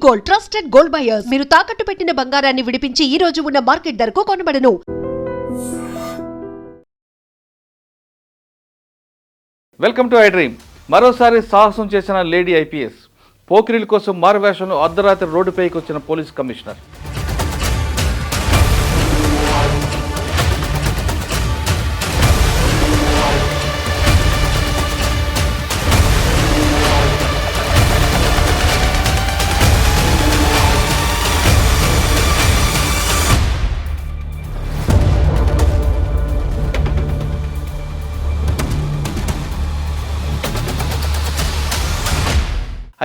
Gold, trusted gold buyers. మీరు తాకట్టు పెట్టిన బంగారాన్ని విడిపించి ఈ రోజు ఉన్న మార్కెట్ ధరకు కొనబడను. Welcome to I Dream. మరోసారి సాహసం చేసిన లేడీ ఐపీఎస్. పోకిరీల కోసం మారువేషంలో అర్ధరాత్రి రోడ్డుపైకి వచ్చిన పోలీస్ కమిషనర్.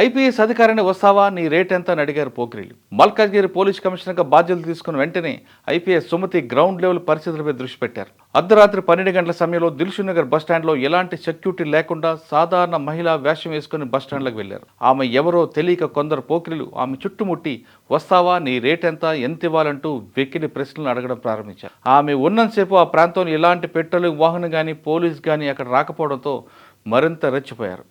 ఐపీఎస్ అధికారిని వస్తావా, నీ రేట్ ఎంత అని అడిగారు పోకిరీలు. మల్కాజ్గిరి పోలీస్ కమిషనర్గా బాధ్యతలు తీసుకున్న వెంటనే ఐపీఎస్ సుమతి గ్రౌండ్ లెవెల్ పరిస్థితులపై దృష్టి పెట్టారు. అర్ధరాత్రి 12 గంటల సమయంలో దిల్షుక్ నగర్ బస్టాండ్లో ఎలాంటి సెక్యూరిటీ లేకుండా సాధారణ మహిళా వేషం వేసుకుని బస్టాండ్లకు వెళ్లారు. ఆమె ఎవరో తెలియక కొందరు పోకిరీలు ఆమె చుట్టుముట్టి వస్తావా, నీ రేట్ ఎంత ఇవ్వాలంటూ వెక్కిలి ప్రశ్నలు అడగడం ప్రారంభించారు. ఆమె ఉన్నంతసేపు ఆ ప్రాంతంలో ఎలాంటి పెట్రోలింగ్ వాహనం కానీ పోలీస్ కానీ అక్కడ రాకపోవడంతో మరింత రెచ్చిపోయారు.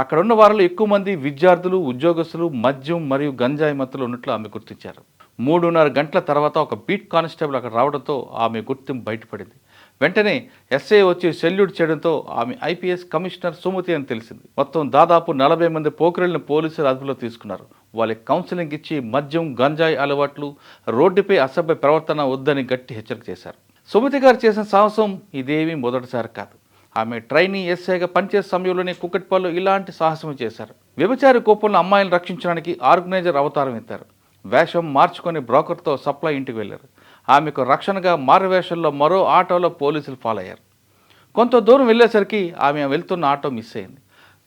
అక్కడ ఉన్న వారిలో ఎక్కువ మంది విద్యార్థులు, ఉద్యోగస్తులు, మద్యం మరియు గంజాయి మత్తులు ఉన్నట్లు ఆమె గుర్తించారు. 3:30 గంటల తర్వాత ఒక బీట్ కానిస్టేబుల్ అక్కడ రావడంతో ఆమె గుర్తింపు బయటపడింది. వెంటనే ఎస్ఐ వచ్చి సెల్యూట్ చేయడంతో ఆమె ఐపీఎస్ కమిషనర్ సుమతి అని తెలిసింది. మొత్తం దాదాపు 40 మంది పోకిరీలను పోలీసులు అదుపులో తీసుకున్నారు. వాళ్ళకి కౌన్సిలింగ్ ఇచ్చి మద్యం, గంజాయి అలవాట్లు, రోడ్డుపై అసభ్య ప్రవర్తన వద్దని గట్టి హెచ్చరిక చేశారు. సుమతి గారు చేసిన సాహసం ఇదేమీ మొదటిసారి కాదు. ఆమె ట్రైనీ ఎస్ఐగా పనిచేసే సమయంలోనే కుకట్పల్లిలో ఇలాంటి సాహసం చేశారు. వ్యభిచారి కోపంలో అమ్మాయిలను రక్షించడానికి ఆర్గనైజర్ అవతారం ఎత్తారు. వేషం మార్చుకొని బ్రోకర్తో సప్లై ఇంటికి వెళ్లారు. ఆమెకు రక్షణగా మారువేషంలో మరో ఆటోలో పోలీసులు ఫాలో అయ్యారు. కొంత దూరం వెళ్ళేసరికి ఆమె వెళ్తున్న ఆటో మిస్ అయింది.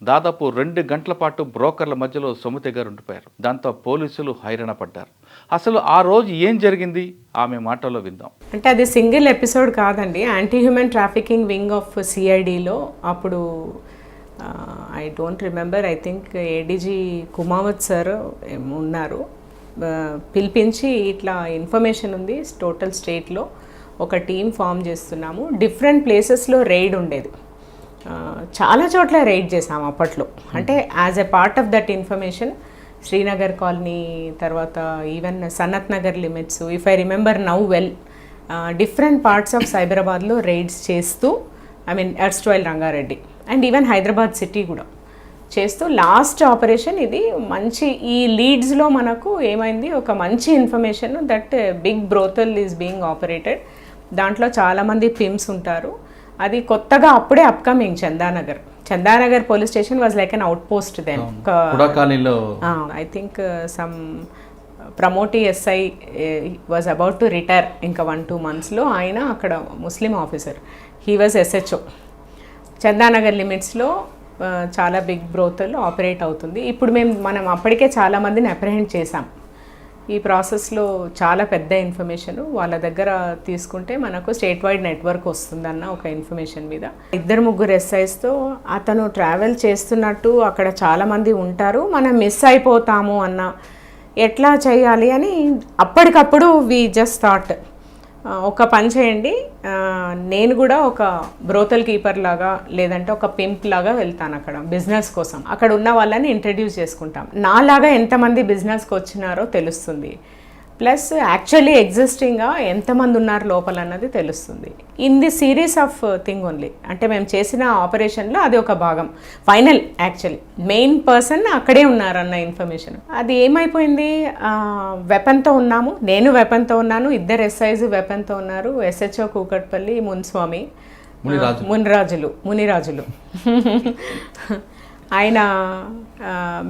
దాదాపు 2 గంటల పాటు బ్రోకర్ల మధ్యలో సుమతి గారు ఉండిపోయారు. దాంతో పోలీసులు హైరాణ పడ్డారు. అసలు ఆ రోజు ఏం జరిగింది ఆమె మాటల్లో విందాం. అంటే అది సింగిల్ ఎపిసోడ్ కాదండి. Anti human trafficking wing of సిఐడిలో అప్పుడు I don't remember, I think ADG Kumawat sir ఉన్నారు. పిలిపించి ఇట్లా ఇన్ఫర్మేషన్ ఉంది, టోటల్ స్టేట్లో ఒక టీం ఫామ్ చేస్తున్నాము, డిఫరెంట్ ప్లేసెస్లో రైడ్ ఉండేది, చాలా చోట్ల రైడ్ చేసాము అప్పట్లో. అంటే as a part of that information Srinagar colony, తర్వాత even Sanath Nagar limits, if I remember now well, different parts of సైబరాబాద్లో రైడ్స్ చేస్తూ, I mean erstwhile Rangareddy and even Hyderabad city కూడా చేస్తూ లాస్ట్ ఆపరేషన్ ఇది మంచి. ఈ లీడ్స్లో మనకు ఏమైంది, ఒక మంచి information that big brothel is being operated, దాంట్లో చాలామంది పిమ్స్ ఉంటారు. అది కొత్తగా అప్పుడే upcoming Chandanagar police station was like an outpost then. I think some promotee SI was about to retire ఇంకా 1-2 monthsలో. ఆయన అక్కడ ముస్లిం officer, he was SHO. Chandanagar లిమిట్స్లో చాలా బిగ్ బ్రోతల్ ఆపరేట్ అవుతుంది. ఇప్పుడు మనం అప్పటికే చాలామందిని అప్రహెండ్ చేసాం. ఈ ప్రాసెస్లో చాలా పెద్ద ఇన్ఫర్మేషన్ వాళ్ళ దగ్గర తీసుకుంటే మనకు స్టేట్ వైడ్ నెట్వర్క్ వస్తుందన్న ఒక ఇన్ఫర్మేషన్ మీద 2-3 ఎస్ఐస్తో అతను ట్రావెల్ చేస్తున్నట్టు అక్కడ చాలామంది ఉంటారు, మనం మిస్ అయిపోతాము అన్న, ఎట్లా చేయాలి అని అప్పటికప్పుడు వి జస్ట్ థాట్, ఒక పని చేయండి, నేను కూడా ఒక బ్రోతల్ కీపర్ లాగా లేదంటే ఒక పింప్ లాగా వెళ్తాను అక్కడ బిజినెస్ కోసం. అక్కడ ఉన్న వాళ్ళని ఇంట్రడ్యూస్ చేసుకుంటాం, నాలాగా ఎంతమంది బిజినెస్కి వచ్చినారో తెలుస్తుంది, ప్లస్ యాక్చువల్లీ ఎగ్జిస్టింగ్గా ఎంతమంది ఉన్నారు లోపల అన్నది తెలుస్తుంది. In the series of thing only. అంటే మేము చేసిన ఆపరేషన్లో అది ఒక భాగం. ఫైనల్ యాక్చువల్లీ మెయిన్ పర్సన్ అక్కడే ఉన్నారన్న ఇన్ఫర్మేషన్. అది ఏమైపోయింది, వెపన్తో ఉన్నాము, నేను వెపన్తో ఉన్నాను, 2 ఎస్ఐస్ వెపన్తో ఉన్నారు, ఎస్హెచ్ఓ కూకట్పల్లి మున్స్వామి మునిరాజులు ఆయన,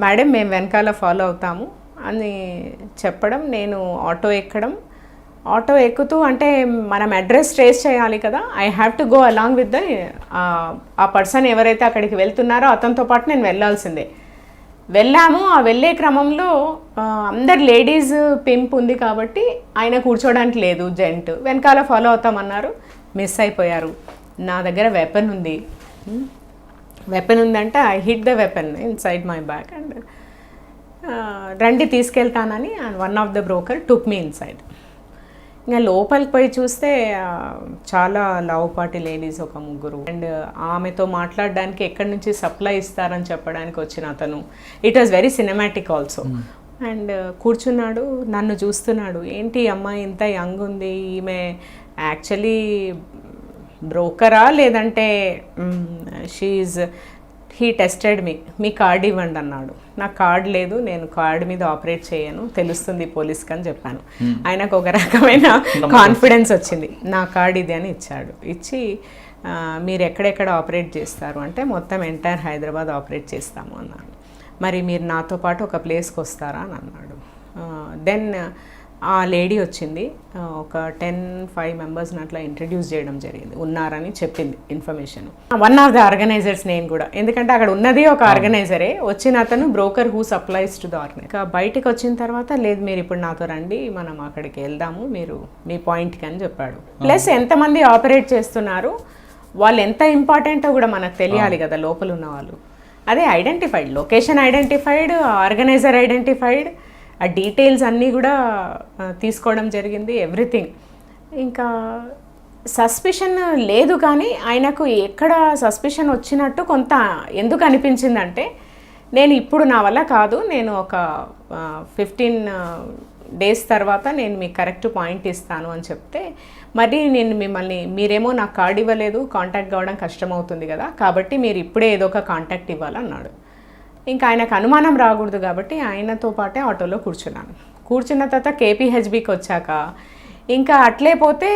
మేడం మేము వెనకాల ఫాలో అవుతాము అని చెప్పడం, నేను ఆటో ఎక్కడం, ఆటో ఎక్కుతూ అంటే మనం అడ్రస్ ట్రేస్ చేయాలి కదా, I have to go along with the ఆ పర్సన్ ఎవరైతే అక్కడికి వెళ్తున్నారో అతనితో పాటు నేను వెళ్ళాల్సిందే. వెళ్ళాము. ఆ వెళ్ళే క్రమంలో అందరు లేడీస్ పింప్ ఉంది కాబట్టి ఆయన కూర్చోడానికి లేదు, జెంట్ వెనకాల ఫాలో అవుతామన్నారు, మిస్ అయిపోయారు. నా దగ్గర వెపన్ ఉందంటే I hit the weapon inside my bag and రండి తీసుకెళ్తానని one of the broker took me inside. ఇంకా లోపలికి పోయి చూస్తే చాలా లావుపాటి లేడీస్, ఒక 3, అండ్ ఆమెతో మాట్లాడడానికి ఎక్కడి నుంచి సప్లై ఇస్తారని చెప్పడానికి వచ్చిన అతను. It was very cinematic also. And కూర్చున్నాడు, నన్ను చూస్తున్నాడు. ఏంటి అమ్మాయి ఇంత యంగ్ ఉంది, ఈమె యాక్చువల్లీ బ్రోకరా లేదంటే హీ టెస్టెడ్ మీ కార్డ్ ఇవ్వండి అన్నాడు. నాకు కార్డ్ లేదు, నేను కార్డ్ మీద ఆపరేట్ చేయను, తెలుస్తుంది పోలీస్కి అని చెప్పాను. ఆయనకు ఒక రకమైన కాన్ఫిడెన్స్ వచ్చింది. నా కార్డ్ ఇది అని ఇచ్చాడు. ఇచ్చి మీరు ఎక్కడెక్కడ ఆపరేట్ చేస్తారు అంటే మొత్తం ఎంటైర్ హైదరాబాద్ ఆపరేట్ చేస్తాము అన్నాను. మరి మీరు నాతో పాటు ఒక ప్లేస్కి వస్తారా అని అన్నాడు. దెన్ ఆ లేడీ వచ్చింది, ఒక 10-5 మెంబర్స్ని అట్లా ఇంట్రడ్యూస్ చేయడం జరిగింది, ఉన్నారని చెప్పింది information. One of the organizers నేను కూడా, ఎందుకంటే అక్కడ ఉన్నది ఒక ఆర్గనైజరే, వచ్చిన అతను broker who supplies to the organizer. బయటకు వచ్చిన తర్వాత లేదు మీరు ఇప్పుడు నాతో రండి, మనం అక్కడికి వెళ్దాము, మీరు మీ పాయింట్కి అని చెప్పాడు. ప్లస్ ఎంతమంది ఆపరేట్ చేస్తున్నారు, వాళ్ళు ఎంత ఇంపార్టెంటో కూడా మనకు తెలియాలి కదా లోపల ఉన్న వాళ్ళు. అదే identified, location identified, organizer identified, ఆ డీటెయిల్స్ అన్నీ కూడా తీసుకోవడం జరిగింది, ఎవ్రీథింగ్. ఇంకా సస్పిషన్ లేదు, కానీ ఆయనకు ఎక్కడ సస్పిషన్ వచ్చినట్టు కొంత ఎందుకు అనిపించిందంటే, నేను ఇప్పుడు నా వల్ల కాదు, నేను ఒక 15 డేస్ తర్వాత నేను మీకు కరెక్ట్ పాయింట్ ఇస్తాను అని చెప్తే, మరి నేను మిమ్మల్ని, మీరేమో నాకు కార్డు ఇవ్వలేదు, కాంటాక్ట్ కావడం కష్టమవుతుంది కదా, కాబట్టి మీరు ఇప్పుడే ఏదో ఒక కాంటాక్ట్ ఇవ్వాలన్నాడు. ఇంకా ఆయనకు అనుమానం రాకూడదు కాబట్టి ఆయనతో పాటే ఆటోలో కూర్చున్నాను. కూర్చున్న తర్వాత కేపీహెచ్బికి వచ్చాక ఇంకా అట్లే పోతే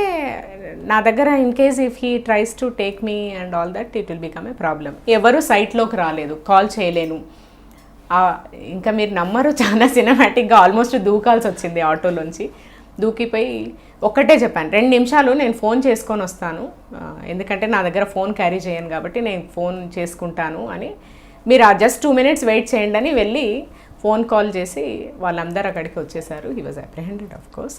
నా దగ్గర in case if he tries to take me and all that it will become a problem. ఎవరు సైట్లోకి రాలేదు, కాల్ చేయలేను. ఇంకా మీరు నమ్మరు, చాలా సినిమాటిక్గా ఆల్మోస్ట్ దూకాల్సి వచ్చింది ఆటోలోంచి. దూకిపోయి ఒక్కటే చెప్పాను, 2 నిమిషాలు నేను ఫోన్ చేసుకొని వస్తాను, ఎందుకంటే నా దగ్గర ఫోన్ క్యారీ చేయను కాబట్టి నేను ఫోన్ చేసుకుంటాను అని, మీరు జస్ట్ 2 minutes వెయిట్ చేయండి అని వెళ్ళి ఫోన్ కాల్ చేసి వాళ్ళందరూ అక్కడికి వచ్చేసారు. He was apprehended of course.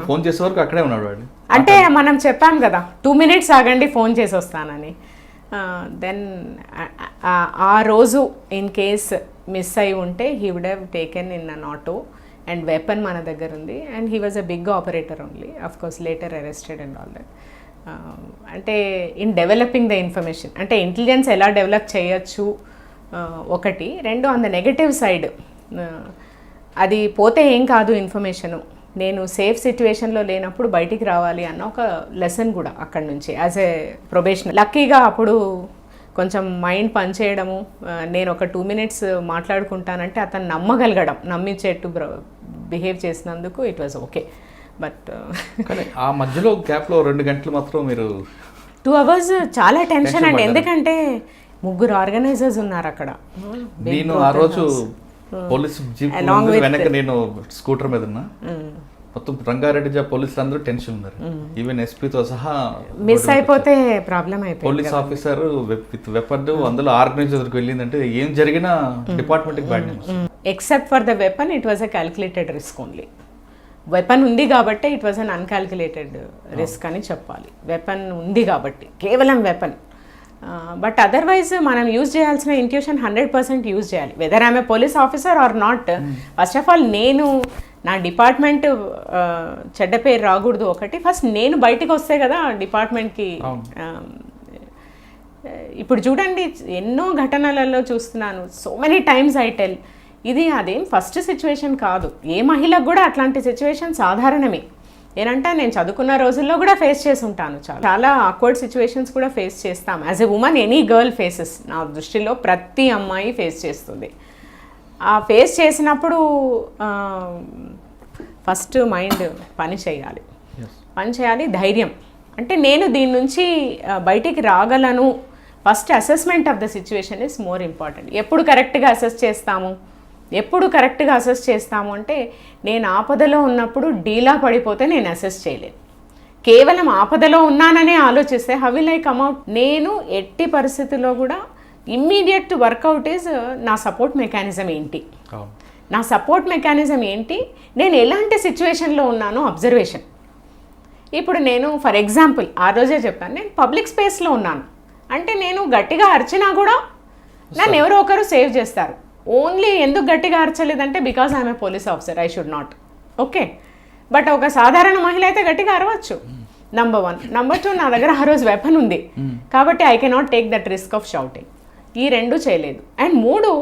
Phone చేసే వరకు అక్కడే ఉన్నాడు వాడు. అంటే మనం చెప్పాం కదా 2 minutes ఆగండి ఫోన్ చేసి వస్తానని. దెన్ ఆ రోజు ఇన్ కేస్ మిస్ అయి ఉంటే he would have taken in an auto and weapon మన దగ్గర ఉంది. And he was a big operator only, of course later arrested and all that. అంటే ఇన్ డెవలపింగ్ ద ఇన్ఫర్మేషన్, అంటే intelligence ఎలా develop చేయొచ్చు ఒకటి, 2 ఆన్ ద నెగటివ్ సైడ్ అది పోతే ఏం కాదు ఇన్ఫర్మేషను, నేను సేఫ్ సిచ్యువేషన్లో లేనప్పుడు బయటికి రావాలి అన్న ఒక లెసన్ కూడా అక్కడి నుంచి యాజ్ ఏ ప్రొబేషనర్. లక్కీగా అప్పుడు కొంచెం మైండ్ పనిచేయడము, నేను ఒక 2 minutes మాట్లాడుకుంటానంటే అతను నమ్మగలగడం, నమ్మించేట్టు బిహేవ్ చేసినందుకు ఇట్ వాజ్ ఓకే. బట్ ఆ మధ్యలో గ్యాప్లో 2 గంటలు మాత్రం మీరు 2 hours చాలా టెన్షన్ అండి, ఎందుకంటే 3 ఆర్గనైజర్స్ ఉన్నారు అక్కడ. నేను ఆ రోజు పోలీస్ జీప్ వెనక నేను స్కూటర్ మీద ఉన్నా, మొత్తం రంగారెడ్డి పోలీసులు అందరూ టెన్షన్ ఉన్నారు, ఈవెన్ ఎస్పీతో సహా. మిస్ అయిపోతే ప్రాబ్లం అయిపోయింది. పోలీస్ ఆఫీసర్ విత్ వెపన్ అందులో ఆర్గనైజర్కి వెళ్ళిందంటే ఏం జరిగినా డిపార్ట్మెంట్కి bad news. Except for the weapon it was a calculated risk only. Weapon ఉంది కాబట్టి it was an uncalculated risk అని చెప్పాలి. వెపన్ ఉంది కాబట్టి, కేవలం వెపన్. బట్ అదర్వైజ్ మనం యూజ్ చేయాల్సిన ఇంట్యూషన్ 100% యూజ్ చేయాలి, whether I'm a police officer or not. First of all నేను నా డిపార్ట్మెంట్ చెడ్డ పేరు రాకూడదు ఒకటి, ఫస్ట్ నేను బయటకు వస్తే కదా డిపార్ట్మెంట్కి. ఇప్పుడు చూడండి ఎన్నో ఘటనలలో చూస్తున్నాను, so many times I tell, ఇది అదేం ఫస్ట్ సిచ్యువేషన్ కాదు, ఏ మహిళకు కూడా అట్లాంటి సిచ్యువేషన్ సాధారణమే. ఏంటంటే నేను చదువుకున్న రోజుల్లో కూడా ఫేస్ చేసి ఉంటాను, చాలా ఆక్వర్డ్ సిచ్యువేషన్స్ కూడా ఫేస్ చేస్తాం. As a women any girl faces, నా దృష్టిలో ప్రతి అమ్మాయి ఫేస్ చేస్తుంది. ఆ ఫేస్ చేసినప్పుడు ఫస్ట్ మైండ్ పని చేయాలి, ధైర్యం. అంటే నేను దీని నుంచి బయటికి రాగలను, first assessment of the situation is more important. ఎప్పుడు కరెక్ట్గా అసెస్ చేస్తాము అంటే, నేను ఆపదలో ఉన్నప్పుడు డీలా పడిపోతే నేను అసెస్ చేయలేను. కేవలం ఆపదలో ఉన్నాననే ఆలోచిస్తే హౌ విల్ ఐ కమ్అట్. నేను ఎట్టి పరిస్థితుల్లో కూడా ఇమ్మీడియట్ వర్కౌట్ ఈజ్ నా సపోర్ట్ మెకానిజం ఏంటి, నేను ఎలాంటి సిచ్యువేషన్లో ఉన్నానో అబ్జర్వేషన్. ఇప్పుడు నేను ఫర్ ఎగ్జాంపుల్ ఆ రోజే చెప్పాను, నేను పబ్లిక్ స్పేస్లో ఉన్నాను అంటే నేను గట్టిగా అరిచినా కూడా నన్ను ఎవరో ఒకరు సేవ్ చేస్తారు. ఓన్లీ ఎందుకు గట్టిగా అరచలేదంటే because I'm a police officer, I should not. Okay, but ఒక సాధారణ మహిళ అయితే గట్టిగా అరవచ్చు. నంబర్ 1. నంబర్ 2, నా దగ్గర ఆ రోజు వెపన్ ఉంది కాబట్టి I cannot take that risk of shouting. ఈ 2 చేయలేదు. అండ్ 3,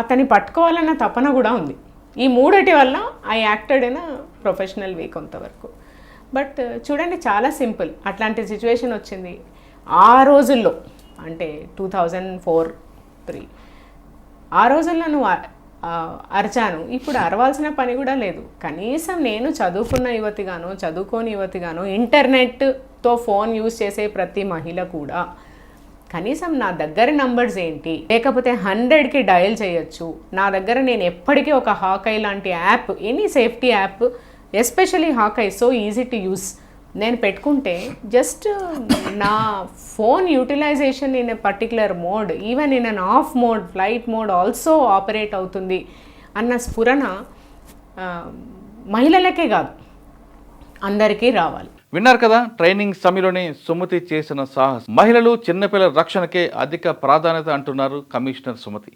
అతన్ని పట్టుకోవాలన్న తపన కూడా ఉంది. ఈ మూడటి వల్ల ఐ యాక్టెడ్ ఇన్ ప్రొఫెషనల్ వే కొంతవరకు. బట్ చూడండి చాలా సింపుల్, అట్లాంటి సిచ్యువేషన్ వచ్చింది ఆ రోజుల్లో, అంటే 2004-03 ఆ రోజుల్లో నువ్వు అరిచాను, ఇప్పుడు అరవాల్సిన పని కూడా లేదు. కనీసం నేను చదువుకున్న యువతిగాను చదువుకోని యువతిగాను ఇంటర్నెట్తో ఫోన్ యూజ్ చేసే ప్రతి మహిళ కూడా కనీసం నా దగ్గర నంబర్స్ ఏంటి, లేకపోతే 100కి డయల్ చేయొచ్చు. నా దగ్గర నేను ఎప్పటికీ ఒక హాకై లాంటి app, any safety app, especially Hawk Eye so easy to use, నేను పెట్టుకుంటే జస్ట్ నా phone utilization in a particular mode, even in an off mode, flight mode also operate అవుతుంది అన్న స్ఫురణ మహిళలకే కాదు అందరికీ రావాలి. విన్నారు కదా, ట్రైనింగ్ సమయంలోనే సుమతి చేసిన సాహసం. మహిళలు చిన్నపిల్లల రక్షణకే అధిక ప్రాధాన్యత అంటున్నారు కమిషనర్ సుమతి.